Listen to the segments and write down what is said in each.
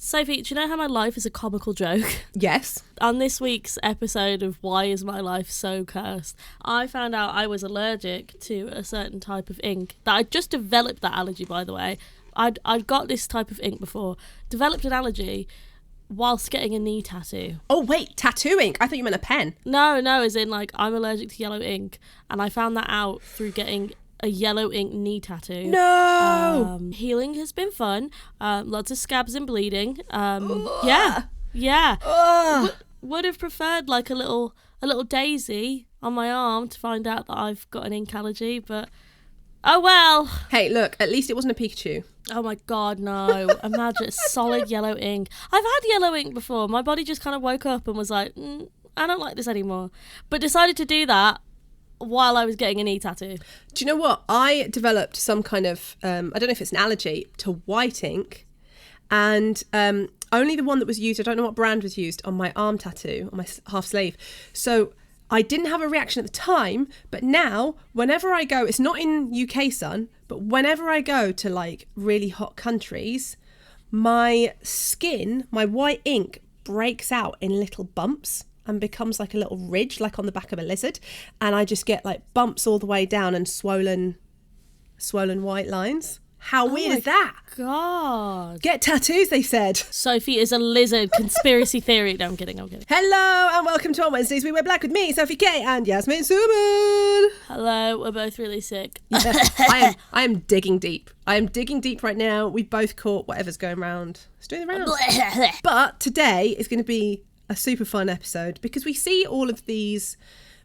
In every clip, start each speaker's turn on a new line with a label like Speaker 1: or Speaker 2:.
Speaker 1: Sophie, do you know how my life is a comical joke?
Speaker 2: Yes.
Speaker 1: On this week's episode of Why Is My Life So Cursed, I found out I was allergic to a certain type of ink. That I just developed that allergy, by the way. I'd got this type of ink before. Developed an allergy whilst getting a knee tattoo.
Speaker 2: Oh, wait, tattoo ink? I thought you meant a pen.
Speaker 1: No, as in, like, I'm allergic to yellow ink. And I found that out through getting a yellow ink knee tattoo.
Speaker 2: No!
Speaker 1: Healing has been fun. Lots of scabs and bleeding. Yeah. Would have preferred like a little daisy on my arm to find out that I've got an ink allergy, but oh well.
Speaker 2: Hey, look, at least it wasn't a Pikachu.
Speaker 1: Oh my god, no. Imagine solid yellow ink. I've had yellow ink before. My body just kind of woke up and was like, I don't like this anymore. But decided to do that while I was getting a knee tattoo.
Speaker 2: Do you know what? I developed some kind of, I don't know if it's an allergy, to white ink. And only the one that was used, I don't know what brand was used, on my arm tattoo, on my half sleeve. So I didn't have a reaction at the time, but now, whenever I go, it's not in UK sun, but whenever I go to like really hot countries, my skin, my white ink breaks out in little bumps and becomes like a little ridge, like on the back of a lizard. And I just get like bumps all the way down and swollen white lines. How weird is that?
Speaker 1: God.
Speaker 2: Get tattoos, they said.
Speaker 1: Sophie is a lizard. Conspiracy theory. No, I'm kidding.
Speaker 2: Hello and welcome to On Wednesdays We Wear Black with me, Sophie K, and Yasmine and Sophie.
Speaker 1: Hello, we're both really sick.
Speaker 2: Yeah, I am digging deep. I am digging deep right now. We both caught whatever's going around. It's doing the rounds. But today is going to be a super fun episode because we see all of these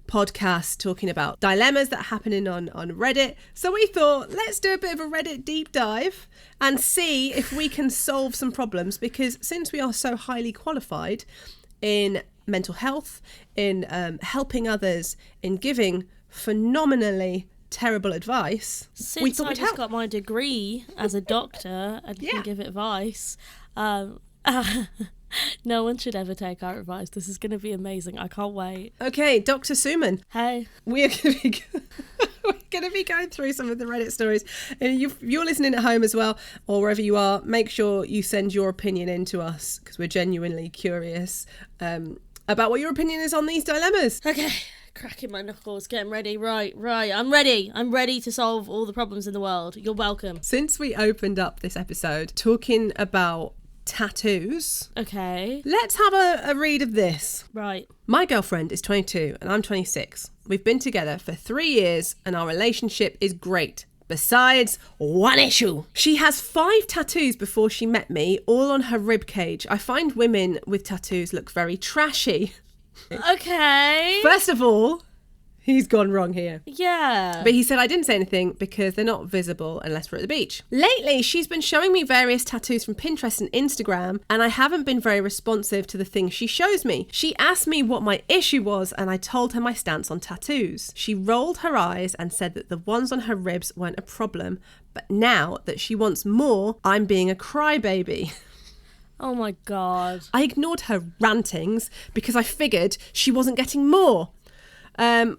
Speaker 2: podcasts talking about dilemmas that are happening on Reddit. So we thought, let's do a bit of a Reddit deep dive and see if we can solve some problems, because since we are so highly qualified in mental health, in helping others, in giving phenomenally terrible advice,
Speaker 1: since
Speaker 2: we thought
Speaker 1: I just got my degree as a doctor and can give advice, no one should ever take our advice. This is going to be amazing. I can't wait.
Speaker 2: Okay, Dr. Suman.
Speaker 1: Hey.
Speaker 2: We're going to be going through some of the Reddit stories. And you're listening at home as well, or wherever you are, make sure you send your opinion in to us, because we're genuinely curious about what your opinion is on these dilemmas.
Speaker 1: Okay. Cracking my knuckles, getting ready. Right. I'm ready to solve all the problems in the world. You're welcome.
Speaker 2: Since we opened up this episode talking about tattoos,
Speaker 1: okay,
Speaker 2: let's have a read of this.
Speaker 1: Right.
Speaker 2: My girlfriend is 22 and I'm 26. We've been together for 3 years and our relationship is great. Besides one issue. She has 5 tattoos before she met me, all on her rib cage. I find women with tattoos look very trashy.
Speaker 1: Okay.
Speaker 2: First of all, he's gone wrong here.
Speaker 1: Yeah.
Speaker 2: But he said I didn't say anything because they're not visible unless we're at the beach. Lately, she's been showing me various tattoos from Pinterest and Instagram, and I haven't been very responsive to the things she shows me. She asked me what my issue was, and I told her my stance on tattoos. She rolled her eyes and said that the ones on her ribs weren't a problem, but now that she wants more, I'm being a crybaby.
Speaker 1: Oh my God.
Speaker 2: I ignored her rantings because I figured she wasn't getting more.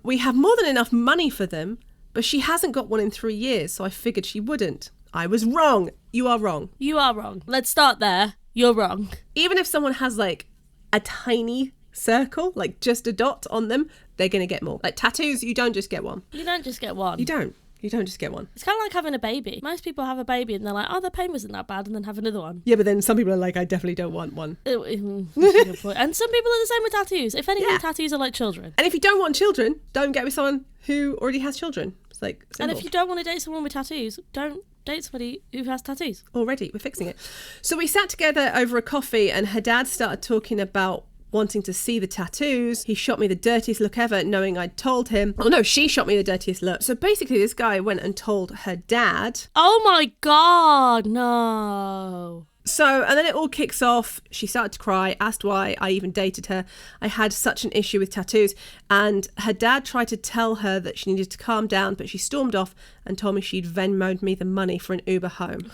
Speaker 2: We have more than enough money for them, but she hasn't got one in 3 years, so I figured she wouldn't. I was wrong. You are wrong.
Speaker 1: You are wrong. Let's start there. You're wrong.
Speaker 2: Even if someone has like a tiny circle, like just a dot on them, they're going to get more. Like tattoos, you don't just get one.
Speaker 1: You don't just get one.
Speaker 2: You don't just get one.
Speaker 1: It's kind of like having a baby. Most people have a baby and they're like, oh, the pain wasn't that bad, and then have another one.
Speaker 2: Yeah, but then some people are like, I definitely don't want one.
Speaker 1: Good point. And some people are the same with tattoos. If anything, tattoos are like children.
Speaker 2: And if you don't want children, don't get with someone who already has children. It's like simple.
Speaker 1: And if you don't want to date someone with tattoos, don't date somebody who has tattoos.
Speaker 2: Already, we're fixing it. So we sat together over a coffee and her dad started talking about wanting to see the tattoos. He shot me the dirtiest look ever, knowing I'd told him. Oh no, she shot me the dirtiest look. So basically this guy went and told her dad.
Speaker 1: Oh my God, no.
Speaker 2: So, and then it all kicks off. She started to cry, asked why I even dated her. I had such an issue with tattoos. And her dad tried to tell her that she needed to calm down, but she stormed off and told me she'd Venmo'd me the money for an Uber home.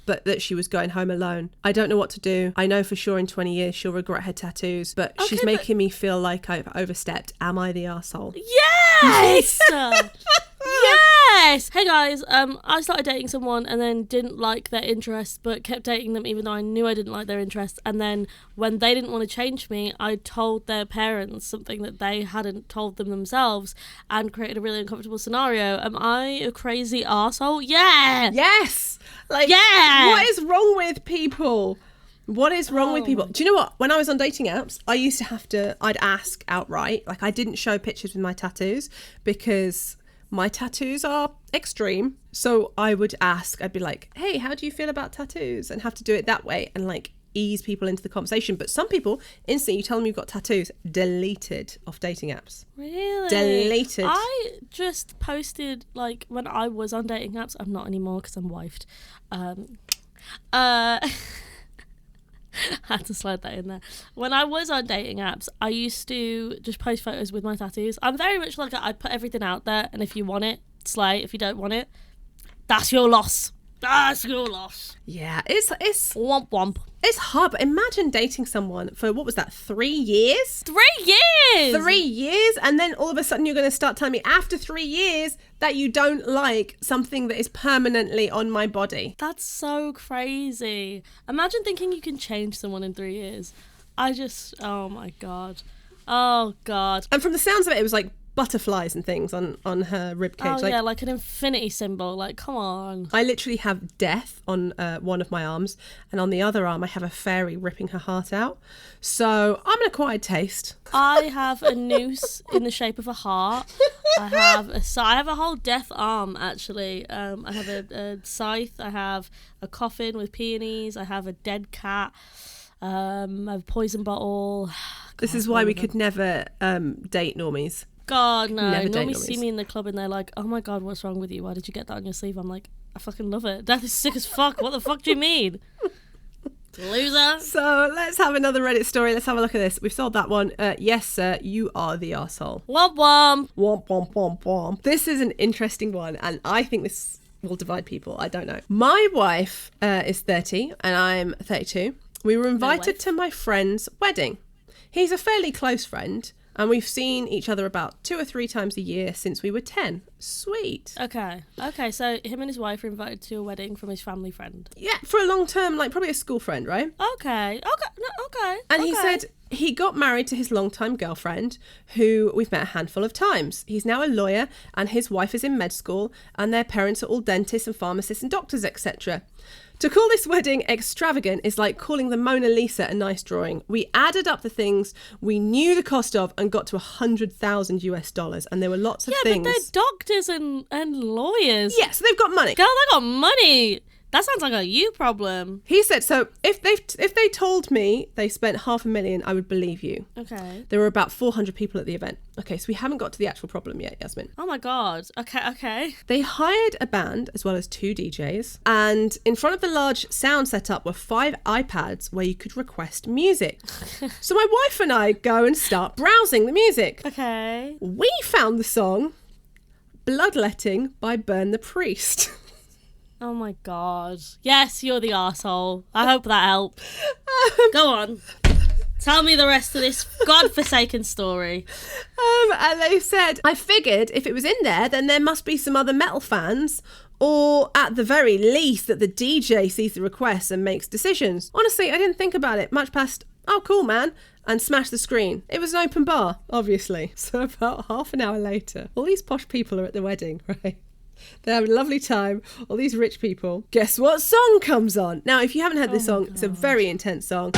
Speaker 2: But that she was going home alone. I don't know what to do. I know for sure in 20 years she'll regret her tattoos, but she's making me feel like I've overstepped. Am I the arsehole?
Speaker 1: Yes! Yes! Hey guys, I started dating someone and then didn't like their interests, but kept dating them even though I knew I didn't like their interests. And then when they didn't want to change me, I told their parents something that they hadn't told them themselves and created a really uncomfortable scenario. Am I a crazy arsehole? Yeah!
Speaker 2: Yes! Like,
Speaker 1: yeah!
Speaker 2: What is wrong with people? What is wrong with people? Do you know what? When I was on dating apps, I used to I'd ask outright. Like, I didn't show pictures with my tattoos because my tattoos are extreme. So I would ask, I'd be like, hey, how do you feel about tattoos? And have to do it that way and like ease people into the conversation. But some people, instantly, you tell them you've got tattoos, deleted off dating apps.
Speaker 1: Really?
Speaker 2: Deleted.
Speaker 1: I just posted, like, when I was on dating apps, I'm not anymore because I'm wifed. Had to slide that in there. When I was on dating apps, I used to just post photos with my tattoos. I'm very much like I put everything out there, and if you want it, slay. If you don't want it, that's your loss. That's your loss.
Speaker 2: Yeah, it's
Speaker 1: Womp womp.
Speaker 2: It's hard. But imagine dating someone for, what was that, 3 years?
Speaker 1: 3 years!
Speaker 2: 3 years, and then all of a sudden you're going to start telling me after 3 years that you don't like something that is permanently on my body.
Speaker 1: That's so crazy. Imagine thinking you can change someone in 3 years. Oh my God. Oh God.
Speaker 2: And from the sounds of it, it was like butterflies and things on her ribcage.
Speaker 1: Oh yeah, like an infinity symbol. Like, come on.
Speaker 2: I literally have death on one of my arms, and on the other arm I have a fairy ripping her heart out. So I'm an acquired taste.
Speaker 1: I have a noose in the shape of a heart. I have a whole death arm, actually. I have a scythe. I have a coffin with peonies. I have a dead cat. I have a poison bottle. God,
Speaker 2: this is why we could never date normies.
Speaker 1: God, no.
Speaker 2: Never date
Speaker 1: Normally
Speaker 2: normies.
Speaker 1: see me in the club and they're like, oh my God, what's wrong with you? Why did you get that on your sleeve? I'm like, I fucking love it. Death is sick as fuck. What the fuck do you mean? Loser.
Speaker 2: So let's have another Reddit story. Let's have a look at this. We've solved that one. Yes, sir, you are the arsehole.
Speaker 1: Womp womp.
Speaker 2: Womp, womp, womp, womp. This is an interesting one, and I think this will divide people. I don't know. My wife is 30 and I'm 32. We were invited to my friend's wedding. He's a fairly close friend, and we've seen each other about 2 or 3 times a year since we were 10. Sweet.
Speaker 1: Okay, so him and his wife are invited to a wedding from his family friend.
Speaker 2: Yeah, for a long term, like probably a school friend, right?
Speaker 1: Okay.
Speaker 2: And he said he got married to his longtime girlfriend, who we've met a handful of times. He's now a lawyer, and his wife is in med school, and their parents are all dentists and pharmacists and doctors, etc. To call this wedding extravagant is like calling the Mona Lisa a nice drawing. We added up the things we knew the cost of and got to $100,000 and there were lots of things.
Speaker 1: Yeah, but they're doctors and lawyers.
Speaker 2: Yeah, so they've got money.
Speaker 1: Girl, they got money. That sounds like a you problem.
Speaker 2: He said, so if they told me they spent $500,000, I would believe you.
Speaker 1: Okay.
Speaker 2: There were about 400 people at the event. Okay, so we haven't got to the actual problem yet, Yasmin.
Speaker 1: Oh my God. Okay.
Speaker 2: They hired a band as well as 2 DJs, and in front of the large sound setup were 5 iPads where you could request music. So my wife and I go and start browsing the music.
Speaker 1: Okay.
Speaker 2: We found the song Bloodletting by Burn the Priest.
Speaker 1: Oh my God. Yes, you're the arsehole. I hope that helped. Go on. Tell me the rest of this godforsaken story.
Speaker 2: And they said, I figured if it was in there, then there must be some other metal fans, or at the very least that the DJ sees the requests and makes decisions. Honestly, I didn't think about it much past, oh, cool, man, and smash the screen. It was an open bar, obviously. So about half an hour later, all these posh people are at the wedding, right? They're having a lovely time, all these rich people. Guess what song comes on? Now, if you haven't heard this song, it's a very intense song.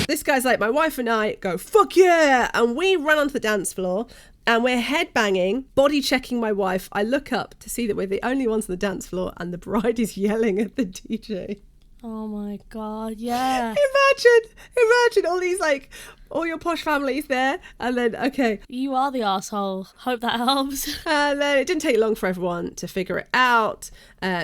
Speaker 2: This guy's like, my wife and I go, fuck yeah! And we run onto the dance floor and we're headbanging, body checking my wife. I look up to see that we're the only ones on the dance floor and the bride is yelling at the DJ.
Speaker 1: Oh my God, yeah.
Speaker 2: Imagine all these, like, all your posh families there, and then, okay.
Speaker 1: You are the arsehole. Hope that helps.
Speaker 2: And then it didn't take long for everyone to figure it out.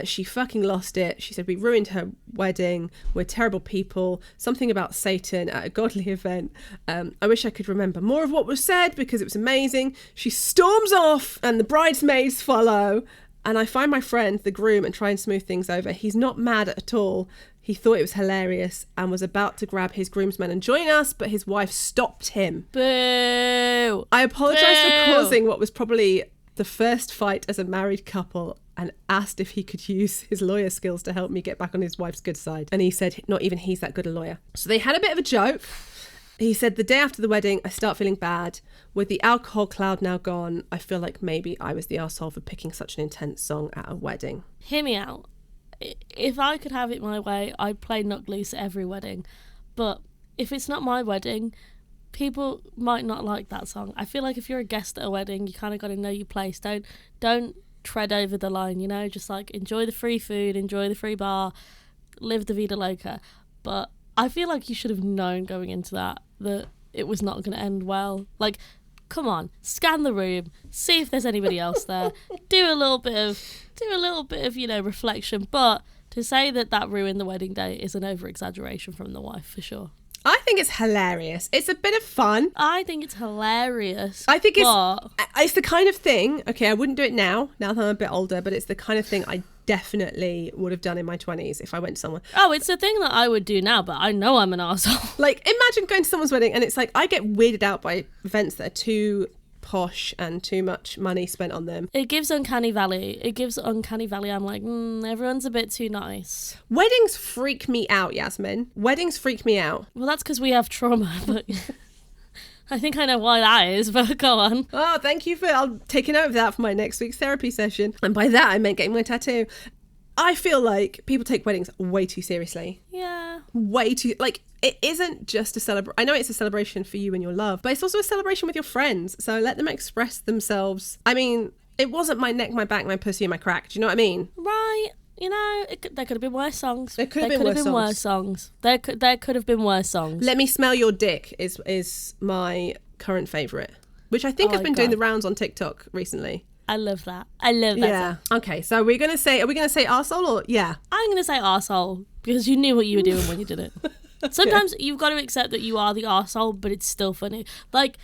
Speaker 2: She fucking lost it. She said, we ruined her wedding. We're terrible people. Something about Satan at a godly event. I wish I could remember more of what was said because it was amazing. She storms off and the bridesmaids follow. And I find my friend, the groom, and try and smooth things over. He's not mad at all. He thought it was hilarious and was about to grab his groomsmen and join us, but his wife stopped him.
Speaker 1: Boo!
Speaker 2: I apologise for causing what was probably the first fight as a married couple and asked if he could use his lawyer skills to help me get back on his wife's good side. And he said not even he's that good a lawyer. So they had a bit of a joke. He said, the day after the wedding, I start feeling bad. With the alcohol cloud now gone, I feel like maybe I was the arsehole for picking such an intense song at a wedding.
Speaker 1: Hear me out. If I could have it my way, I'd play Knock Loose at every wedding. But if it's not my wedding, people might not like that song. I feel like if you're a guest at a wedding, you kind of got to know your place. Don't tread over the line, you know? Just like enjoy the free food, enjoy the free bar, live the vida loca. But I feel like you should have known going into that it was not going to end well. Like, come on, scan the room, see if there's anybody else there, do a little bit of reflection. But to say that ruined the wedding day is an over exaggeration from the wife for sure.
Speaker 2: I think it's hilarious. It's a bit of fun.
Speaker 1: I think it's hilarious.
Speaker 2: I think it's the kind of thing, okay, I wouldn't do it now that I'm a bit older, but it's the kind of thing I definitely would have done in my 20s if I went to someone.
Speaker 1: Oh, it's a thing that I would do now, but I know I'm an arsehole.
Speaker 2: Like, imagine going to someone's wedding and it's like, I get weirded out by events that are too posh and too much money spent on them.
Speaker 1: It gives uncanny valley. I'm like, everyone's a bit too nice.
Speaker 2: Weddings freak me out, Yasmin. Weddings freak me out.
Speaker 1: Well, that's because we have trauma, but I think I know why that is, but go on.
Speaker 2: Oh, thank you I'll take a note of that for my next week's therapy session. And by that, I meant getting my tattoo. I feel like people take weddings way too seriously.
Speaker 1: Yeah.
Speaker 2: Way too, like, it isn't just a celebration. I know it's a celebration for you and your love, but it's also a celebration with your friends. So let them express themselves. I mean, it wasn't my neck, my back, my pussy, and my crack. Do you know what I mean?
Speaker 1: Right. You know, there could have been worse songs.
Speaker 2: There could have been worse songs.
Speaker 1: There could have been worse songs.
Speaker 2: Let Me Smell Your Dick is my current favourite, which I think has been doing the rounds on TikTok recently.
Speaker 1: I love that. Yeah.
Speaker 2: Song. Okay, so are we going to say arsehole or yeah?
Speaker 1: I'm going to say arsehole because you knew what you were doing when you did it. Sometimes you've got to accept that you are the arsehole, but it's still funny. Like,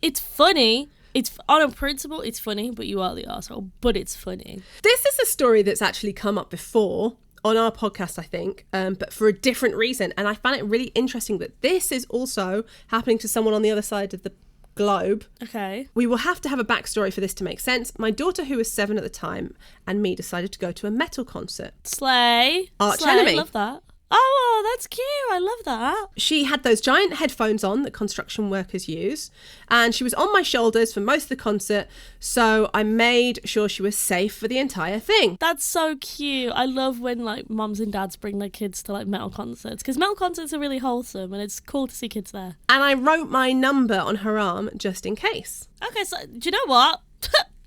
Speaker 1: it's funny. It's on a principle, it's funny, but you are the arsehole, but it's funny.
Speaker 2: This is a story that's actually come up before on our podcast, I think, but for a different reason. And I found it really interesting that this is also happening to someone on the other side of the globe.
Speaker 1: Okay.
Speaker 2: We will have to have a backstory for this to make sense. My daughter, who was 7 at the time, and me decided to go to a metal concert.
Speaker 1: Slay.
Speaker 2: Arch enemy.
Speaker 1: I love that. Oh, that's cute. I love that.
Speaker 2: She had those giant headphones on that construction workers use, and she was on my shoulders for most of the concert, so I made sure she was safe for the entire thing.
Speaker 1: That's so cute. I love when like mums and dads bring their kids to like metal concerts, because metal concerts are really wholesome and it's cool to see kids there.
Speaker 2: And I wrote my number on her arm just in case.
Speaker 1: Okay, so do you know what?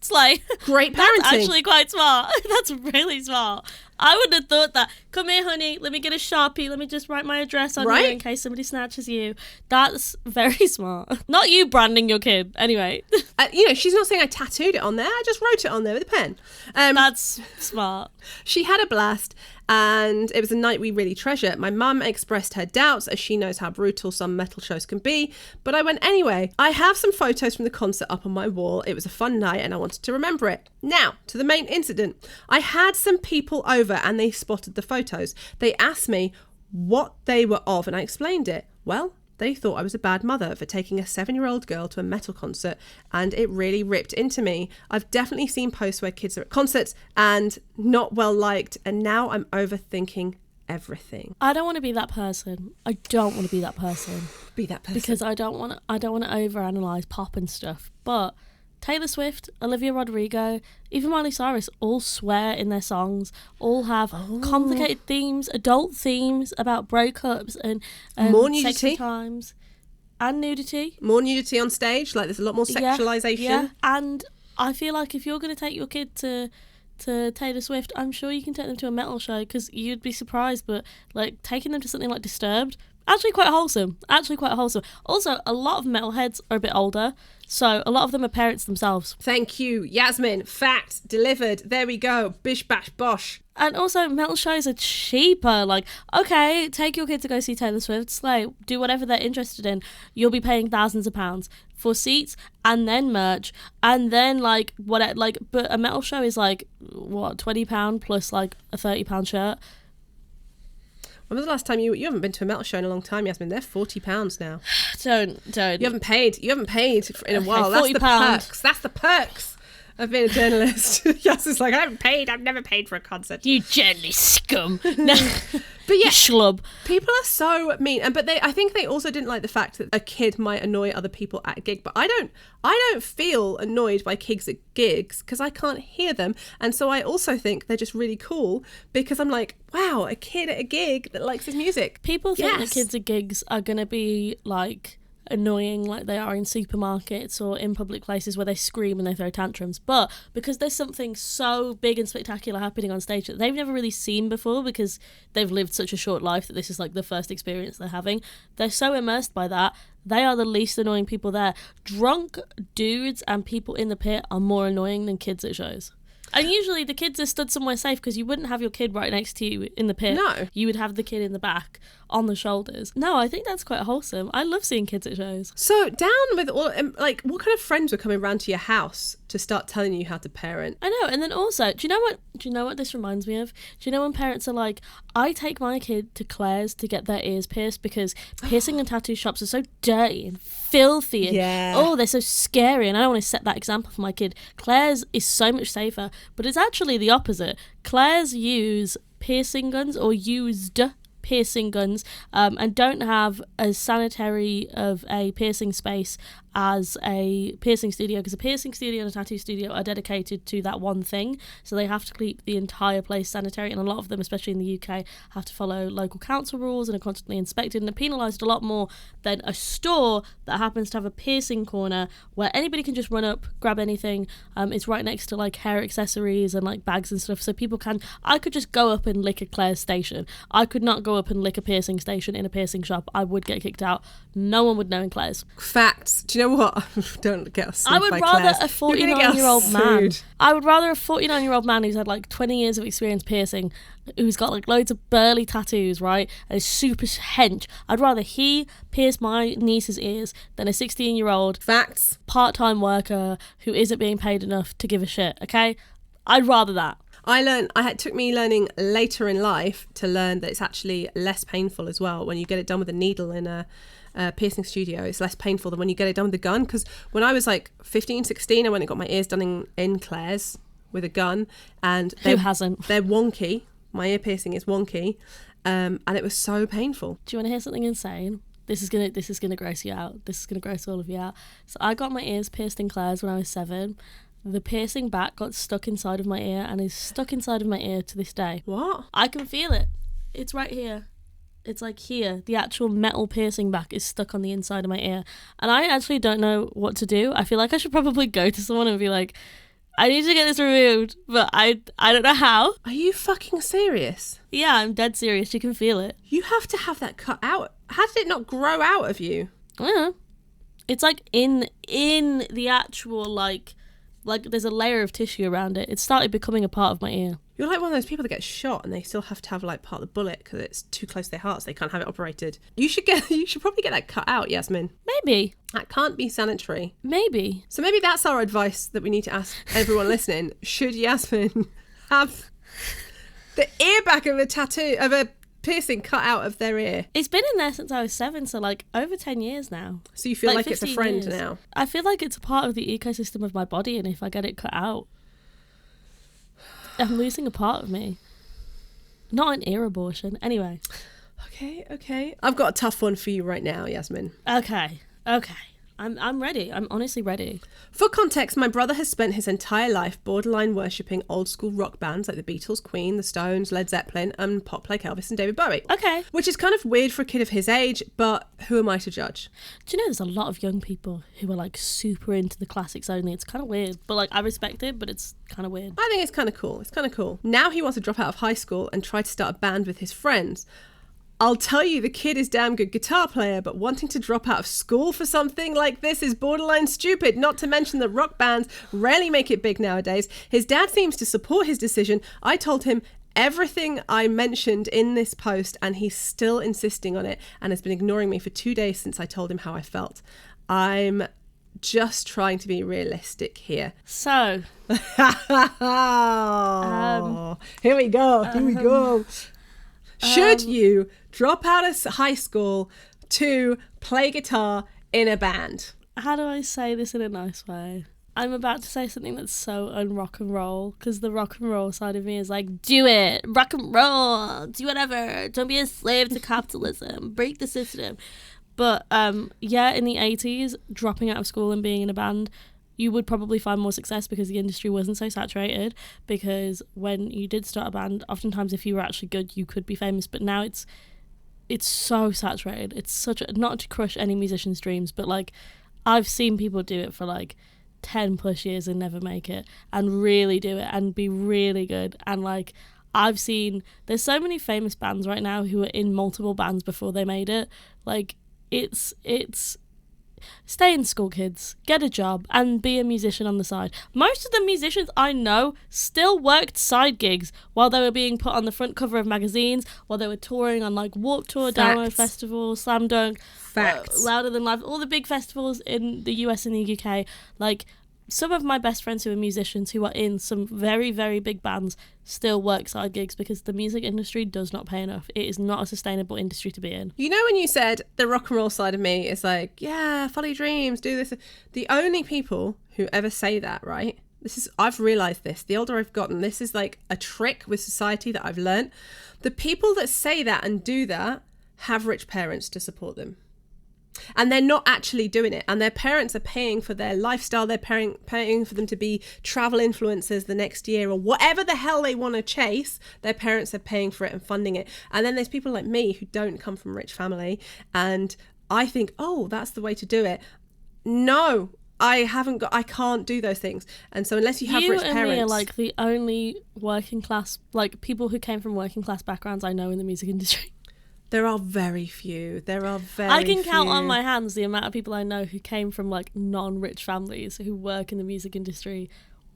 Speaker 1: Slay.
Speaker 2: Great parenting.
Speaker 1: That's actually quite smart. That's really smart. I wouldn't have thought that. Come here, honey. Let me get a Sharpie. Let me just write my address on here in case somebody snatches you. That's very smart. Not you branding your kid. Anyway.
Speaker 2: She's not saying I tattooed it on there. I just wrote it on there with a pen.
Speaker 1: That's smart.
Speaker 2: She had a blast, and it was a night we really treasure. My mum expressed her doubts, as she knows how brutal some metal shows can be, but I went anyway. I have some photos from the concert up on my wall. It was a fun night, and I wanted to remember it. Now, to the main incident. I had some people over, and they spotted the photos. They asked me what they were of, and I explained it. Well, they thought I was a bad mother for taking a 7-year-old girl to a metal concert, and it really ripped into me. I've definitely seen posts where kids are at concerts and not well liked, and now I'm overthinking everything.
Speaker 1: I don't want to be that person.
Speaker 2: Be that person.
Speaker 1: Because I don't want to overanalyze pop and stuff. But Taylor Swift, Olivia Rodrigo, even Miley Cyrus all swear in their songs, all have complicated themes, adult themes about breakups and
Speaker 2: more nudity.
Speaker 1: sexy times and nudity.
Speaker 2: More nudity on stage, like there's a lot more sexualization.
Speaker 1: Yeah. And I feel like if you're going to take your kid to Taylor Swift, I'm sure you can take them to a metal show, because you'd be surprised, but like taking them to something like Disturbed, Actually quite wholesome. Also, a lot of metalheads are a bit older, so a lot of them are parents themselves.
Speaker 2: Thank you, Yasmin. Fact delivered. There we go. Bish bash bosh.
Speaker 1: And also, metal shows are cheaper. Like, okay, take your kid to go see Taylor Swift, slay, do whatever they're interested in. You'll be paying thousands of pounds for seats and then merch and then like what? Like, but a metal show is like what, £20 plus like a £30 shirt.
Speaker 2: When was the last time you haven't been to a metal show in a long time, Yasmin? They're £40 now.
Speaker 1: Don't.
Speaker 2: You haven't paid in a while.
Speaker 1: That's
Speaker 2: the perks. That's the perks of being a journalist. Yasmin's like, I haven't paid. I've never paid for a concert.
Speaker 1: You journalist scum. No.
Speaker 2: But yeah,
Speaker 1: schlub.
Speaker 2: People are so mean, but I think they also didn't like the fact that a kid might annoy other people at a gig. But I don't feel annoyed by kids at gigs because I can't hear them, and so I also think they're just really cool because I'm like, wow, a kid at a gig that likes his music.
Speaker 1: People think that kids at gigs are gonna be like annoying like they are in supermarkets or in public places where they scream and they throw tantrums, but because there's something so big and spectacular happening on stage that they've never really seen before because they've lived such a short life that this is like the first experience they're having, they're so immersed by that. They are the least annoying people there. Drunk dudes and people in the pit are more annoying than kids at shows. And usually the kids are stood somewhere safe because you wouldn't have your kid right next to you in the pit.
Speaker 2: No.
Speaker 1: You would have the kid in the back on the shoulders. No, I think that's quite wholesome. I love seeing kids at shows.
Speaker 2: So down with all, like, what kind of friends were coming around to your house to start telling you how to parent?
Speaker 1: I know. And then also, do you know what this reminds me of? Do you know when parents are like, I take my kid to Claire's to get their ears pierced because piercing and tattoo shops are so dirty and filthy and oh, they're so scary and I don't want to set that example for my kid. Claire's is so much safer, but it's actually the opposite. Claire's use piercing guns or used piercing guns and don't have as sanitary of a piercing space as a piercing studio, because a piercing studio and a tattoo studio are dedicated to that one thing, so they have to keep the entire place sanitary, and a lot of them, especially in the UK, have to follow local council rules and are constantly inspected and are penalised a lot more than a store that happens to have a piercing corner where anybody can just run up, grab anything. It's right next to like hair accessories and like bags and stuff, so people can, I could just go up and lick a Claire's station. I could not go up and lick a piercing station in a piercing shop. I would get kicked out. No one would know in Claire's.
Speaker 2: Facts. Do you know what? Don't get us.
Speaker 1: I would rather a 49-year-old man. I would rather a 49-year-old man who's had like 20 years of experience piercing, who's got like loads of burly tattoos, right, and is super hench. I'd rather he pierce my niece's ears than a 16-year-old
Speaker 2: facts
Speaker 1: part-time worker who isn't being paid enough to give a shit. Okay, I'd rather that.
Speaker 2: It took me learning later in life to learn that it's actually less painful as well when you get it done with a needle in a piercing studio. It's less painful than when you get it done with a gun, because when I was like 15, 16, I went and got my ears done in Claire's with a gun, and
Speaker 1: who hasn't?
Speaker 2: They're wonky. My ear piercing is wonky, and it was so painful.
Speaker 1: Do you want to hear something insane? This is gonna gross you out. This is gonna gross all of you out. So I got my ears pierced in Claire's when I was 7. The piercing back got stuck inside of my ear and is stuck inside of my ear to this day.
Speaker 2: What?
Speaker 1: I can feel it. It's right here. It's like here. The actual metal piercing back is stuck on the inside of my ear. And I actually don't know what to do. I feel like I should probably go to someone and be like, I need to get this removed, but I don't know how.
Speaker 2: Are you fucking serious?
Speaker 1: Yeah, I'm dead serious. You can feel it.
Speaker 2: You have to have that cut out. How did it not grow out of you?
Speaker 1: I don't know. It's like in the actual like there's a layer of tissue around it. It started becoming a part of my ear.
Speaker 2: You're like one of those people that get shot and they still have to have like part of the bullet because it's too close to their hearts. They can't have it operated. You should probably get that cut out, Yasmin.
Speaker 1: Maybe.
Speaker 2: That can't be sanitary.
Speaker 1: Maybe.
Speaker 2: So maybe that's our advice that we need to ask everyone listening. Should Yasmin have the ear back of a piercing cut out of their ear?
Speaker 1: It's been in there since I was 7, so like over 10 years now.
Speaker 2: So you feel like it's a friend now?
Speaker 1: I feel like it's a part of the ecosystem of my body, and if I get it cut out, I'm losing a part of me. Not an ear abortion. Anyway.
Speaker 2: Okay. I've got a tough one for you right now, Yasmin.
Speaker 1: Okay. I'm ready. I'm honestly ready.
Speaker 2: For context, my brother has spent his entire life borderline worshipping old school rock bands like the Beatles, Queen, the Stones, Led Zeppelin, and pop like Elvis and David Bowie.
Speaker 1: Okay.
Speaker 2: Which is kind of weird for a kid of his age, but who am I to judge?
Speaker 1: Do you know there's a lot of young people who are like super into the classics only? It's kind of weird, but like I respect it, but it's kind of weird.
Speaker 2: I think it's kind of cool. Now he wants to drop out of high school and try to start a band with his friends. I'll tell you, the kid is damn good guitar player, but wanting to drop out of school for something like this is borderline stupid, not to mention that rock bands rarely make it big nowadays. His dad seems to support his decision. I told him everything I mentioned in this post, and he's still insisting on it and has been ignoring me for 2 days since I told him how I felt. I'm just trying to be realistic here.
Speaker 1: So,
Speaker 2: here we go. Should you drop out of high school to play guitar in a band?
Speaker 1: How do I say this in a nice way? I'm about to say something that's so un-rock and roll, because the rock and roll side of me is like, do it, rock and roll, do whatever, don't be a slave to capitalism, break the system. But yeah, in the 80s, dropping out of school and being in a band, you would probably find more success because the industry wasn't so saturated. Because when you did start a band, oftentimes if you were actually good, you could be famous. But now it's so saturated. It's such a, not to crush any musician's dreams, but like I've seen people do it for like 10 plus years and never make it, and really do it and be really good. And like I've seen, there's so many famous bands right now who are in multiple bands before they made it. Like it's stay in school, kids, get a job and be a musician on the side. Most of the musicians I know still worked side gigs while they were being put on the front cover of magazines, while they were touring on like Warped Tour, Download Festival, Slam Dunk, Louder Than Live, all the big festivals in the US and the UK. Like some of my best friends who are musicians who are in some very, very big bands still work side gigs because the music industry does not pay enough. It is not a sustainable industry to be in.
Speaker 2: You know, when you said the rock and roll side of me is like, yeah, follow your dreams, do this. The only people who ever say that, right? I've realised this. The older I've gotten, this is like a trick with society that I've learned. The people that say that and do that have rich parents to support them. And they're not actually doing it, and their parents are paying for their lifestyle. They're paying for them to be travel influencers the next year or whatever the hell they want to chase. Their parents are paying for it and funding it. And then there's people like me who don't come from a rich family, and I think, oh, that's the way to do it. No, I can't do those things. And so unless you have rich parents, you and me
Speaker 1: are like the only working class, like people who came from working class backgrounds I know in the music industry.
Speaker 2: There are very few.
Speaker 1: I can count on my hands the amount of people I know who came from like non-rich families who work in the music industry.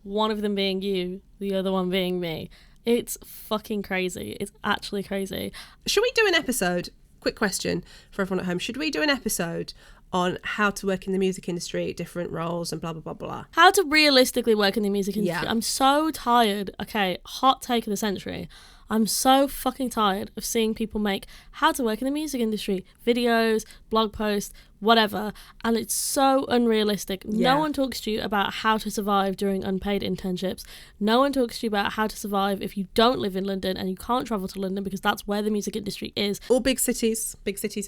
Speaker 1: One of them being you, the other one being me. It's fucking crazy. It's actually crazy.
Speaker 2: Should we do an episode? Quick question for everyone at home. Should we do an episode on how to work in the music industry, different roles and blah, blah, blah, blah?
Speaker 1: How to realistically work in the music industry.
Speaker 2: Yeah.
Speaker 1: I'm so tired. Okay, hot take of the century. I'm so fucking tired of seeing people make how to work in the music industry videos, blog posts, whatever, and it's so unrealistic.
Speaker 2: Yeah.
Speaker 1: No one talks to you about how to survive during unpaid internships. No one talks to you about how to survive if you don't live in London and you can't travel to London because that's where the music industry is.
Speaker 2: Or big cities,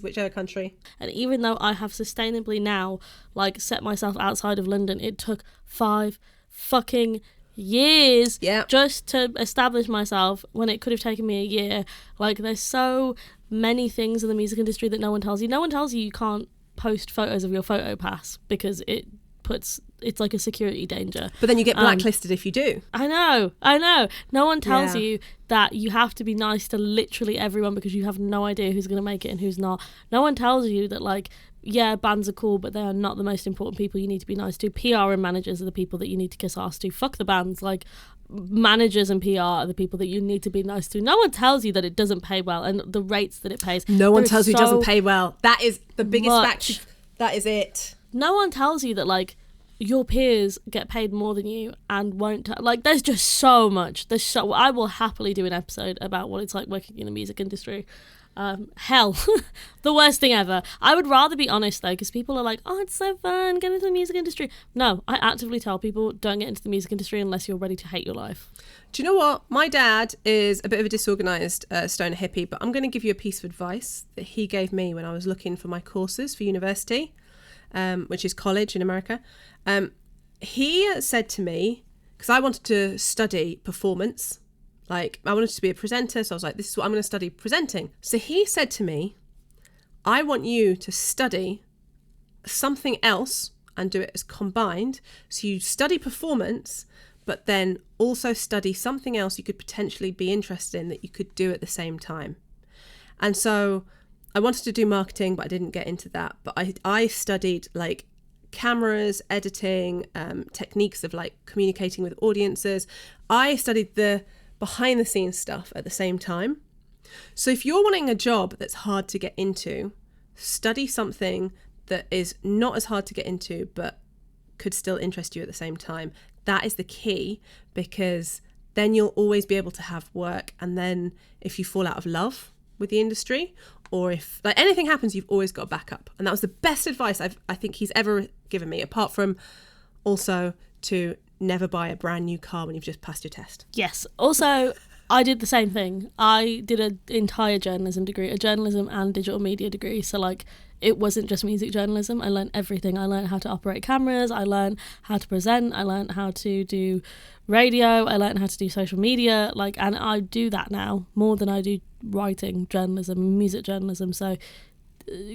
Speaker 2: whichever country.
Speaker 1: And even though I have sustainably now like set myself outside of London, it took 5 fucking years just to establish myself when it could have taken me a year. Like there's so many things in the music industry that no one tells you. No one tells you can't post photos of your photo pass because it's like a security danger.
Speaker 2: But then you get blacklisted if you do.
Speaker 1: I know. No one tells you that you have to be nice to literally everyone because you have no idea who's going to make it and who's not. No one tells you that like, yeah, bands are cool, but they are not the most important people you need to be nice to. PR and managers are the people that you need to kiss ass to. Fuck the bands. Like, managers and PR are the people that you need to be nice to. No one tells you that it doesn't pay well and the rates that it pays.
Speaker 2: No one tells you it doesn't pay well. That is the biggest fact. That is it.
Speaker 1: No one tells you that, like, your peers get paid more than you and won't. Like, there's just so much. I will happily do an episode about what it's like working in the music industry. Hell, the worst thing ever. I would rather be honest though, because people are like, oh, it's so fun, get into the music industry. No, I actively tell people don't get into the music industry unless you're ready to hate your life.
Speaker 2: Do you know what? My dad is a bit of a disorganised stoner hippie, but I'm going to give you a piece of advice that he gave me when I was looking for my courses for university, which is college in America. He said to me, because I wanted to study performance, like, I wanted to be a presenter, so I was like, this is what I'm going to study, presenting. So he said to me, I want you to study something else and do it as combined. So you study performance, but then also study something else you could potentially be interested in that you could do at the same time. And so I wanted to do marketing, but I didn't get into that. But I studied like cameras, editing, techniques of like communicating with audiences. I studied the behind the scenes stuff at the same time. So if you're wanting a job that's hard to get into, study something that is not as hard to get into, but could still interest you at the same time. That is the key, because then you'll always be able to have work. And then if you fall out of love with the industry, or if like anything happens, you've always got a backup. And that was the best advice I think he's ever given me, apart from also to never buy a brand new car when you've just passed your test.
Speaker 1: Yes. Also, I did the same thing. I did an entire journalism degree, a journalism and digital media degree. So like, it wasn't just music journalism. I learned everything. I learned how to operate cameras. I learned how to present. I learned how to do radio. I learned how to do social media. Like, and I do that now more than I do writing journalism and music journalism. So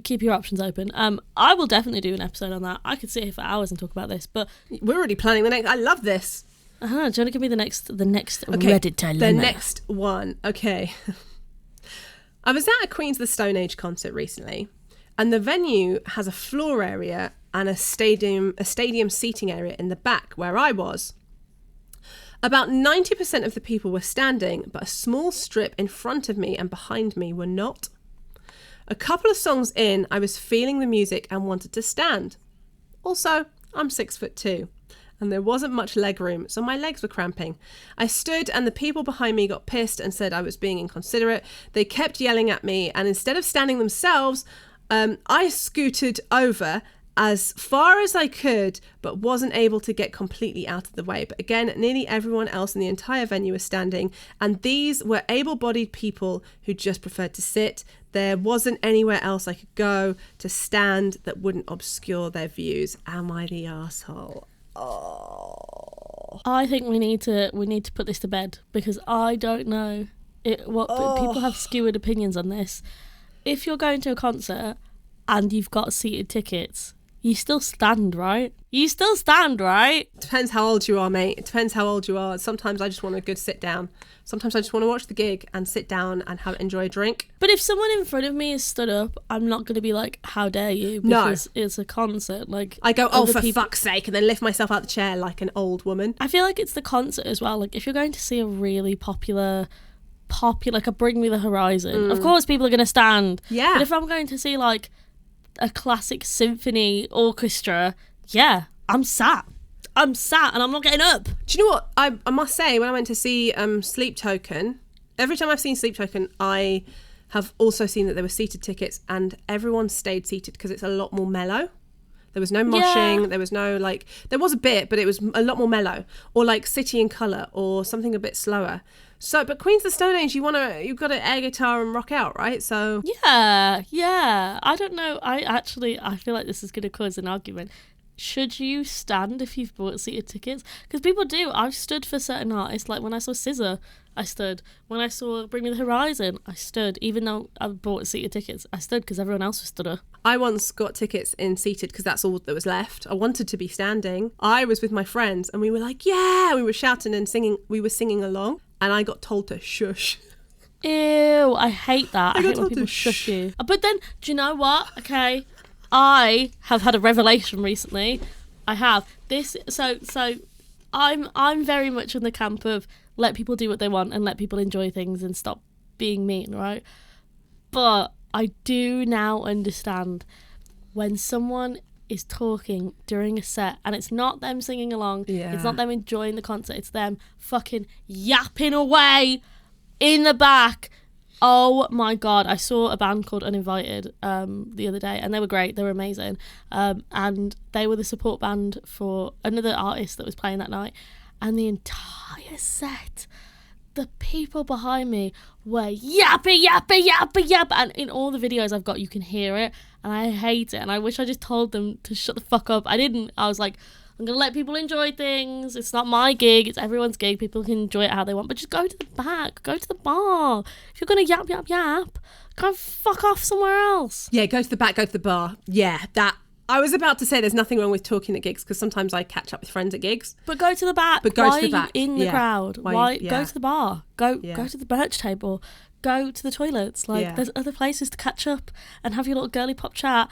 Speaker 1: keep your options open. I will definitely do an episode on that. I could sit here for hours and talk about this, but
Speaker 2: we're already planning the next. I love this.
Speaker 1: Do you want to give me the next
Speaker 2: okay,
Speaker 1: Reddit dilemma?
Speaker 2: The next one. Okay. I was at a Queens of the Stone Age concert recently, and the venue has a floor area and a stadium seating area in the back where I was. About 90% of the people were standing, but a small strip in front of me and behind me were not. A couple of songs in, I was feeling the music and wanted to stand. Also, I'm 6'2", and there wasn't much leg room, so my legs were cramping. I stood and the people behind me got pissed and said I was being inconsiderate. They kept yelling at me, and instead of standing themselves, I scooted over as far as I could, but wasn't able to get completely out of the way. But again, nearly everyone else in the entire venue was standing, and these were able-bodied people who just preferred to sit. There wasn't anywhere else I could go to stand that wouldn't obscure their views. Am I the arsehole? Oh.
Speaker 1: I think we need to put this to bed, because I don't know people have skewed opinions on this. If you're going to a concert and you've got seated tickets, you still stand, right?
Speaker 2: Depends how old you are, mate. It depends how old you are. Sometimes I just want a good sit down. Sometimes I just want to watch the gig and sit down and enjoy a drink.
Speaker 1: But if someone in front of me is stood up, I'm not going to be like, how dare you? Because it's a concert. Like,
Speaker 2: I go, for fuck's sake, and then lift myself out the chair like an old woman.
Speaker 1: I feel like it's the concert as well. Like, if you're going to see a really popular, like a Bring Me the Horizon, of course people are going to stand.
Speaker 2: Yeah.
Speaker 1: But if I'm going to see like a classic symphony orchestra, yeah, I'm sat and I'm not getting up.
Speaker 2: Do you know what? I must say, when I went to see Sleep Token, every time I've seen Sleep Token, I have also seen that there were seated tickets, and everyone stayed seated because it's a lot more mellow. There was no moshing. Yeah. There was no like. There was a bit, but it was a lot more mellow, or like City in Colour, or something a bit slower. So, but Queens of the Stone Age, you've got to air guitar and rock out, right? So
Speaker 1: yeah. I don't know. I feel like this is going to cause an argument. Should you stand if you've bought seated tickets? Because people do. I've stood for certain artists. Like when I saw SZA, I stood. When I saw Bring Me the Horizon, I stood. Even though I bought seated tickets, I stood because everyone else was stood up.
Speaker 2: I once got tickets in seated because that's all that was left. I wanted to be standing. I was with my friends and we were like, yeah! We were shouting and singing. We were singing along, and I got told to shush.
Speaker 1: Ew, I hate that. I hate when people shush you. But then, do you know what? Okay, I have had a revelation recently. I have this. So I'm very much in the camp of let people do what they want and let people enjoy things and stop being mean, right? But I do now understand when someone is talking during a set and it's not them singing along, it's not them enjoying the concert, it's them fucking yapping away in the back. Oh my God, I saw a band called Uninvited the other day, and they were great, they were amazing. And they were the support band for another artist that was playing that night. And the entire set, the people behind me were yapping. And in all the videos I've got, you can hear it. And I hate it. And I wish I just told them to shut the fuck up. I didn't. I was like, I'm going to let people enjoy things. It's not my gig. It's everyone's gig. People can enjoy it how they want. But just go to the back. Go to the bar. If you're going to yap, go fuck off somewhere else.
Speaker 2: Yeah, go to the back, go to the bar. Yeah, that. I was about to say there's nothing wrong with talking at gigs because sometimes I catch up with friends at gigs.
Speaker 1: But go to the back.
Speaker 2: But go to the back.
Speaker 1: Why are you in the crowd? Go to the bar. Go to the merch table. go to the toilets. Like, there's other places to catch up and have your little girly pop chat.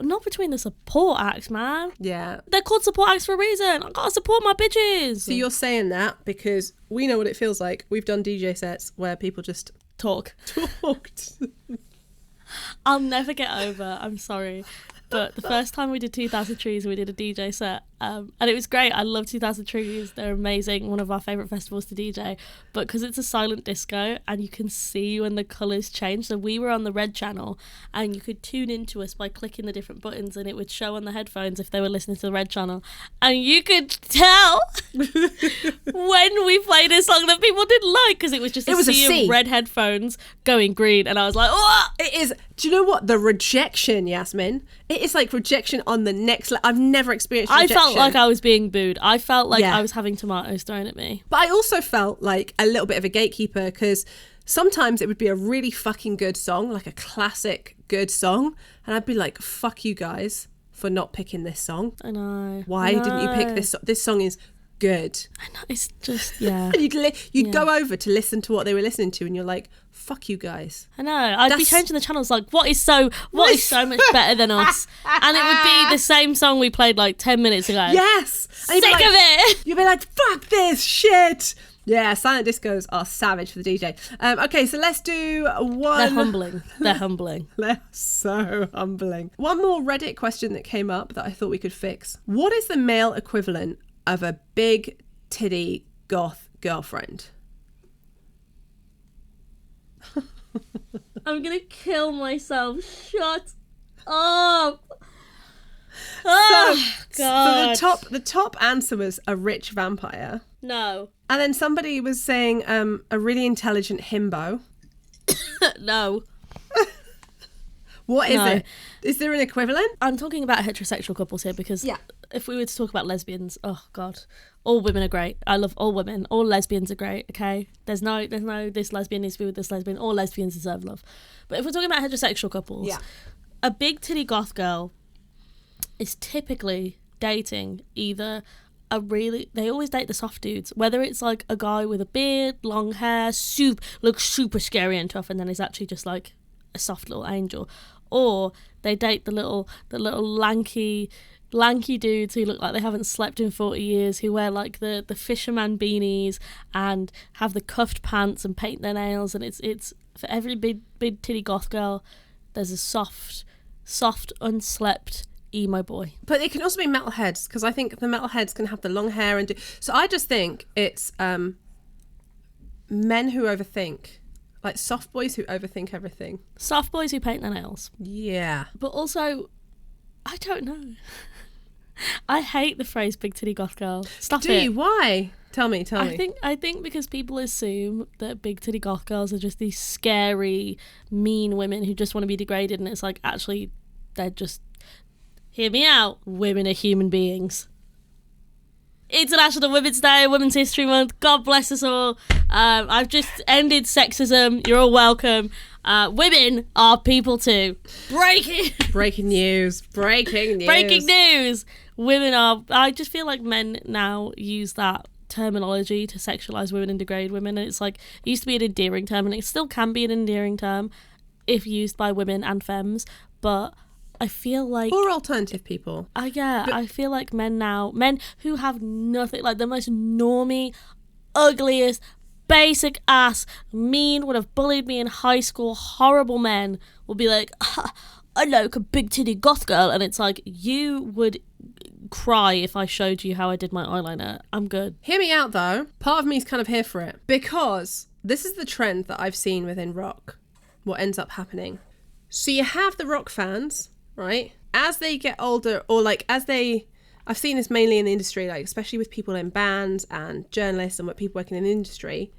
Speaker 1: Not between the support acts, man.
Speaker 2: Yeah.
Speaker 1: They're called support acts for a reason. I gotta support my bitches.
Speaker 2: So you're saying that because we know what it feels like. We've done DJ sets where people just
Speaker 1: talked. I'll never get over, I'm sorry, but the first time we did 2000 Trees, we did a DJ set, and it was great. I love 2000 Trees. They're amazing, one of our favourite festivals to DJ, but because it's a silent disco and you can see when the colours change, so we were on the red channel and you could tune into us by clicking the different buttons and it would show on the headphones if they were listening to the red channel, and you could tell when we played a song that people didn't like because it was just a sea of red headphones going green, and I was like, oh!
Speaker 2: It is. Do you know what? The rejection, Yasmin. It is like rejection on the next level. I've never experienced rejection.
Speaker 1: I felt like I was being booed. I felt like I was having tomatoes thrown at me.
Speaker 2: But I also felt like a little bit of a gatekeeper because sometimes it would be a really fucking good song, like a classic good song. And I'd be like, fuck you guys for not picking this song.
Speaker 1: I know.
Speaker 2: Why didn't you pick this song? This song is good.
Speaker 1: I know, it's just, yeah.
Speaker 2: You'd go over to listen to what they were listening to and you're like, fuck you guys.
Speaker 1: I know. I'd be changing the channels like, what is so much better than us? And it would be the same song we played like 10 minutes ago.
Speaker 2: Yes.
Speaker 1: Sick of it.
Speaker 2: You'd be like, fuck this shit. Yeah, silent discos are savage for the DJ. Okay, so let's do one.
Speaker 1: They're humbling.
Speaker 2: They're so humbling. One more Reddit question that came up that I thought we could fix. What is the male equivalent of a big titty goth girlfriend?
Speaker 1: I'm gonna kill myself. Shut up. Oh, God.
Speaker 2: So the top answer was a rich vampire.
Speaker 1: No.
Speaker 2: And then somebody was saying a really intelligent himbo.
Speaker 1: No.
Speaker 2: What is it? Is there an equivalent?
Speaker 1: I'm talking about heterosexual couples here because if we were to talk about lesbians, oh God, all women are great. I love all women. All lesbians are great, okay? There's no this lesbian needs to be with this lesbian. All lesbians deserve love. But if we're talking about heterosexual couples, a big titty goth girl is typically dating either they always date the soft dudes, whether it's like a guy with a beard, long hair, looks super scary and tough, and then is actually just like a soft little angel, or they date the little lanky dudes who look like they haven't slept in 40 years, who wear like the fisherman beanies and have the cuffed pants and paint their nails, and it's for every big titty goth girl there's a soft unslept emo boy.
Speaker 2: But it can also be metalheads, because I think the metalheads can have the long hair and so I just think it's men who overthink, like soft boys who overthink everything,
Speaker 1: soft boys who paint their nails.
Speaker 2: Yeah.
Speaker 1: But also, I don't know, I hate the phrase big titty goth girl. Stop it.
Speaker 2: Do you? Why? Tell me.
Speaker 1: I think because people assume that big titty goth girls are just these scary, mean women who just want to be degraded, and it's like, actually they're just, hear me out, women are human beings. International Women's Day, Women's History Month, God bless us all. I've just ended sexism, you're all welcome. Women are people too.
Speaker 2: Breaking news.
Speaker 1: Women are, I just feel like men now use that terminology to sexualize women and degrade women, and it's like, it used to be an endearing term, and it still can be an endearing term if used by women and femmes, but I feel like,
Speaker 2: or alternative people.
Speaker 1: I feel like men who have nothing, like the most normie, ugliest, basic ass, mean, would have bullied me in high school, horrible men will be like, I like a big titty goth girl, and it's like, you would cry if I showed you how I did my eyeliner. I'm good.
Speaker 2: Hear me out though. Part of me is kind of here for it, because this is the trend that I've seen within rock, what ends up happening. So you have the rock fans, right? As they get older, or like I've seen this mainly in the industry, like especially with people in bands and journalists and what people working in the industry,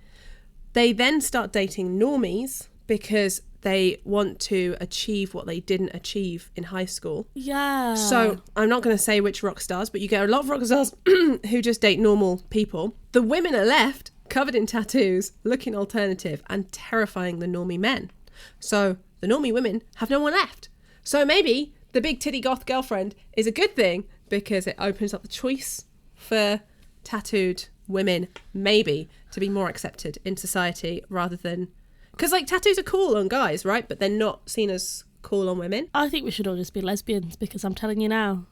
Speaker 2: they then start dating normies because they want to achieve what they didn't achieve in high school.
Speaker 1: Yeah.
Speaker 2: So I'm not going to say which rock stars, but you get a lot of rock stars who just date normal people. The women are left covered in tattoos, looking alternative and terrifying the normie men. So the normie women have no one left. So maybe the big titty goth girlfriend is a good thing because it opens up the choice for tattooed women, maybe, to be more accepted in society rather than Because, like, tattoos are cool on guys, right? But they're not seen as cool on women.
Speaker 1: I think we should all just be lesbians, because I'm telling you now,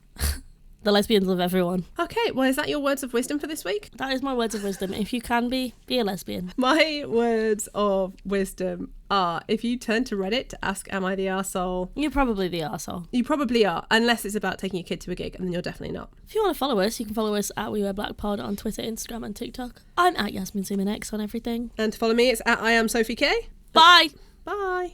Speaker 1: the lesbians love everyone.
Speaker 2: Okay, well, is that your words of wisdom for this week?
Speaker 1: That is my words of wisdom. If you can be a lesbian.
Speaker 2: My words of wisdom are, if you turn to Reddit to ask, am I the arsehole?
Speaker 1: You're probably the arsehole.
Speaker 2: You probably are, unless it's about taking your kid to a gig, and then you're definitely not.
Speaker 1: If you want to follow us, you can follow us at We Wear Black Pod on Twitter, Instagram and TikTok. I'm at Yasmine and Sophie on everything.
Speaker 2: And to follow me, it's at I am Sophie K.
Speaker 1: Bye!
Speaker 2: Bye.